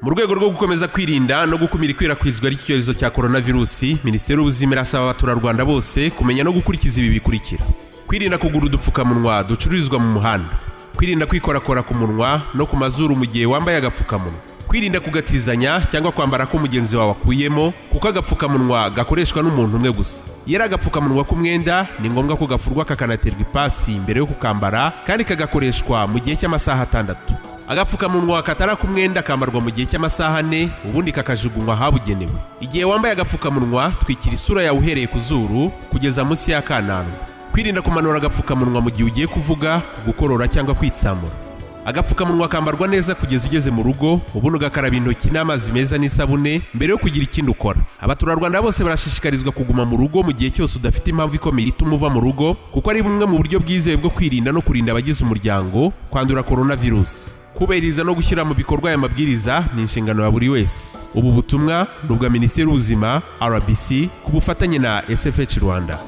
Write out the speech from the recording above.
Mu rwego rwo gukomeza kwirinda no gukumira ikwirakwizwa ry'icyorezo cya coronavirusi, Minisiteri y'Ubuzima irasaba abaturarwanda bose kumenya no gukurikiza ibi bikurikira: kwirinda kugura udupfukamunwa ducururizwa mu muhanda, kwirinda kwikorakora ku munwa no ku mazuru mu gihe wambaye agapfukamunwa, kwirinda kugatizanya cyangwa kwambara ko mugenzi wawe akuyemo, kuko agapfukamunwa gakoreshwa n'umuntu umwe gusa. Iyo ari agapfukamunwa k'umwenda, ni ngombwa ko gafurwa kakanaterwa ipasi mbere yo kukambara, kandi kagakoreshwa mu gihe cy'amasaha 6. Agapfukamunwa katari k'umwenda kambarwa mu gihe cy'amasaha 4, ubundi kakajugunywa ahabugenewe. Igihe wambaye agapfukamunwa, twikira isura yawe uhereye ku zuru kugeza munsi y'akananwa. Kwirinda kumanura agapfukamunwa mu gihe ugiye kuvuga, gukorora cyangwa kwitsamura. Agapfukamunwa kambarwa neza kugeza ugeze mu rugo, ubundi ugakaraba intoki n'amazi meza n'isabune mbere yo kugira ikindi ukora. Abaturarwanda bose barashishikarizwa kuguma mu rugo mu gihe cyose udafite impamvu ikomeye ituma uva mu rugo, kuko ari bumwe mu buryo bwizewe bwo kwirinda no kurinda abagize umuryango kwandura coronavirus. Kubahiriza no gushyira mu bikorwa aya mabwiriza ni inshingano ya buri wese. Ubu butumwa ni ubwa Minisiteri y'Ubuzima, RBC, ku bufatanye na SFH Rwanda.